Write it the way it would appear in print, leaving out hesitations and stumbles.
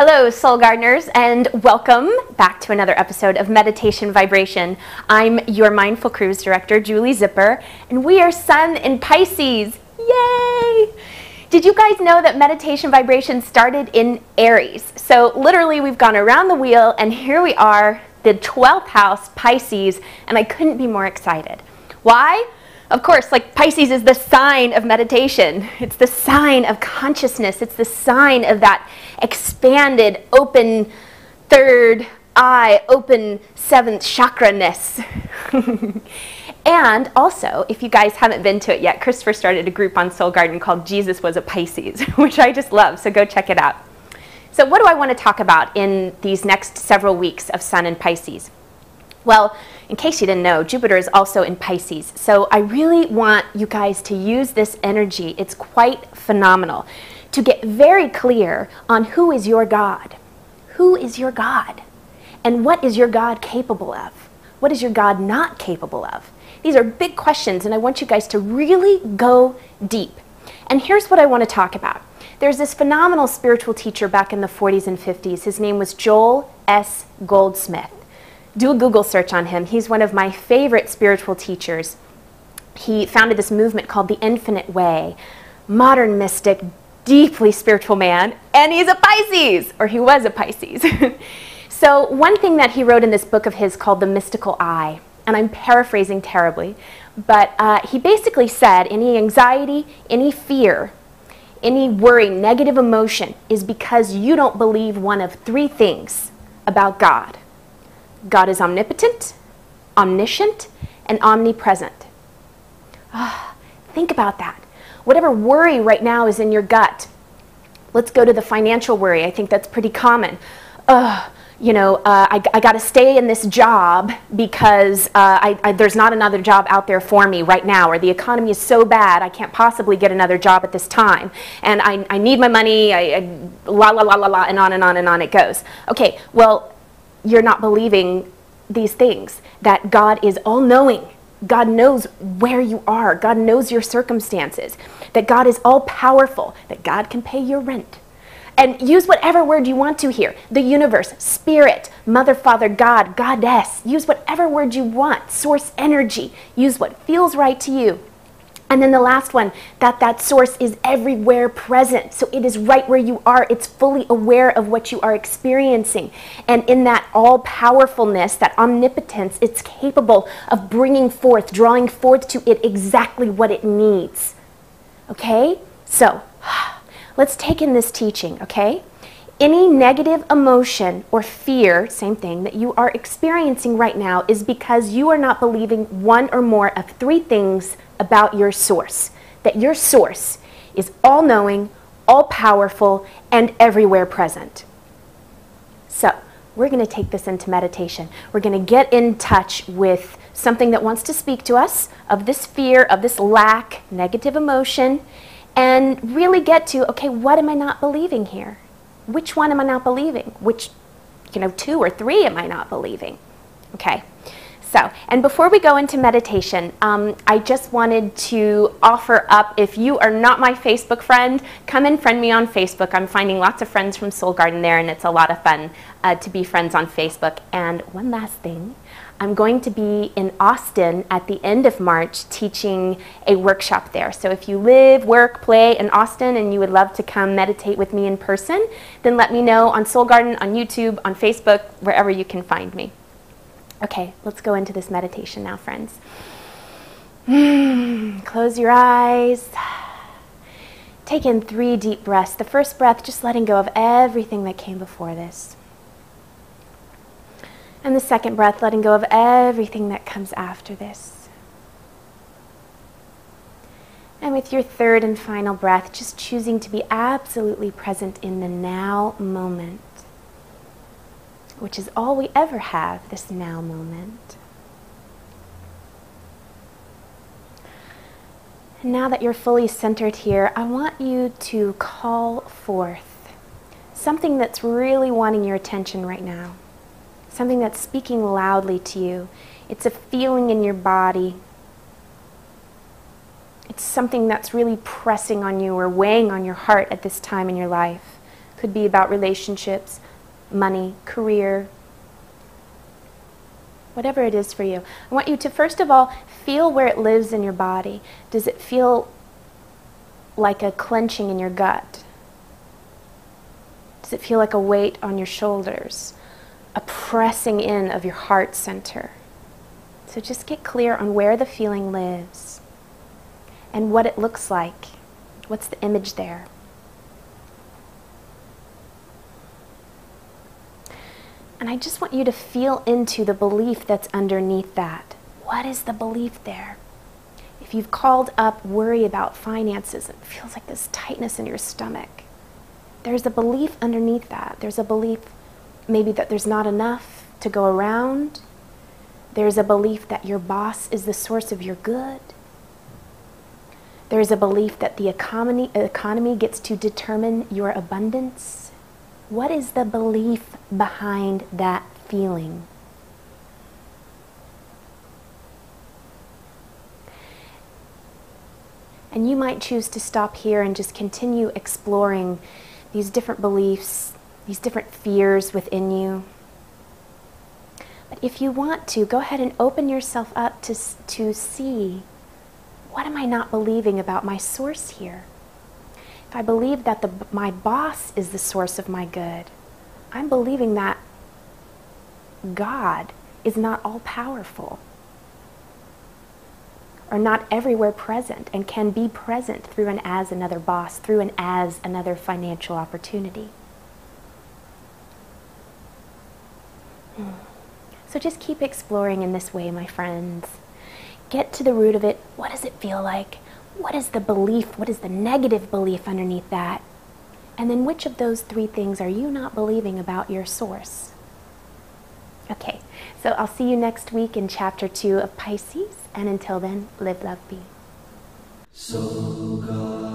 Hello, Soul Gardeners, and welcome back to another episode of Meditation Vibration. I'm your Mindful Cruise Director, Julie Zipper, and we are Sun in Pisces. Yay! Did you guys know that Meditation Vibration started in Aries? So literally we've gone around the wheel, and here we are, the 12th house, Pisces, and I couldn't be more excited. Why? Of course, like Pisces is the sign of meditation. It's the sign of consciousness. It's the sign of that expanded, open third eye, open seventh chakra-ness. And also, if you guys haven't been to it yet, Christopher started a group on Soul Garden called Jesus Was a Pisces, which I just love, so go check it out. So what do I want to talk about in these next several weeks of Sun in Pisces? Well, in case you didn't know, Jupiter is also in Pisces, so I really want you guys to use this energy. It's quite phenomenal to get very clear on who is your God. Who is your God? And what is your God capable of? What is your God not capable of? These are big questions, and I want you guys to really go deep. And here's what I want to talk about. There's this phenomenal spiritual teacher back in the 40s and 50s. His name was Joel S. Goldsmith. Do a Google search on him. He's one of my favorite spiritual teachers. He founded this movement called the Infinite Way. Modern mystic, deeply spiritual man, and he's a Pisces, or he was a Pisces. So one thing that he wrote in this book of his called The Mystical Eye, and I'm paraphrasing terribly, but he basically said any anxiety, any fear, any worry, negative emotion is because you don't believe one of three things about God. God is omnipotent, omniscient, and omnipresent. Think about that. Whatever worry right now is in your gut. Let's go to the financial worry. I think that's pretty common. I got to stay in this job because there's not another job out there for me right now, or the economy is so bad I can't possibly get another job at this time, and I need my money, la la la la la, and on it goes. Okay, well, you're not believing these things, that God is all-knowing. God knows where you are. God knows your circumstances. That God is all-powerful. That God can pay your rent. And use whatever word you want to here. The universe, spirit, mother, father, God, goddess. Use whatever word you want. Source energy. Use what feels right to you. And then the last one, that source is everywhere present. So it is right where you are. It's fully aware of what you are experiencing. And in that all-powerfulness, that omnipotence, it's capable of bringing forth, drawing forth to it exactly what it needs. Okay? So, let's take in this teaching, okay? Any negative emotion or fear, same thing, that you are experiencing right now is because you are not believing one or more of three things about your source. That your source is all-knowing, all-powerful, and everywhere present. So, we're going to take this into meditation. We're going to get in touch with something that wants to speak to us of this fear, of this lack, negative emotion, and really get to, okay, what am I not believing here? Which one am I not believing? Which, two or three am I not believing? Okay. So, and before we go into meditation, I just wanted to offer up, if you are not my Facebook friend, come and friend me on Facebook. I'm finding lots of friends from Soul Garden there, and it's a lot of fun to be friends on Facebook. And one last thing, I'm going to be in Austin at the end of March teaching a workshop there. So if you live, work, play in Austin and you would love to come meditate with me in person, then let me know on Soul Garden, on YouTube, on Facebook, wherever you can find me. Okay, let's go into this meditation now, friends. Close your eyes. Take in 3 deep breaths. The first breath, just letting go of everything that came before this. And the second breath, letting go of everything that comes after this. And with your third and final breath, just choosing to be absolutely present in the now moment, which is all we ever have, this now moment. And now that you're fully centered here, I want you to call forth something that's really wanting your attention right now. Something that's speaking loudly to you. It's a feeling in your body. It's something that's really pressing on you or weighing on your heart at this time in your life. Could be about relationships, money, career, whatever it is for you. I want you to, first of all, feel where it lives in your body. Does it feel like a clenching in your gut? Does it feel like a weight on your shoulders? A pressing in of your heart center? So just get clear on where the feeling lives and what it looks like. What's the image there? And I just want you to feel into the belief that's underneath that. What is the belief there? If you've called up worry about finances, it feels like this tightness in your stomach. There's a belief underneath that. There's a belief maybe that there's not enough to go around. There's a belief that your boss is the source of your good. There's a belief that the economy gets to determine your abundance. What is the belief behind that feeling? And you might choose to stop here and just continue exploring these different beliefs, these different fears within you. But if you want to, go ahead and open yourself up to see, what am I not believing about my source here? If I believe that my boss is the source of my good, I'm believing that God is not all-powerful or not everywhere present and can be present through and as another boss, through and as another financial opportunity. So just keep exploring in this way, my friends. Get to the root of it. What does it feel like? What is the belief? What is the negative belief underneath that? And then which of those three things are you not believing about your source? Okay, so I'll see you next week in Chapter 2 of Pisces. And until then, live, love, be. So God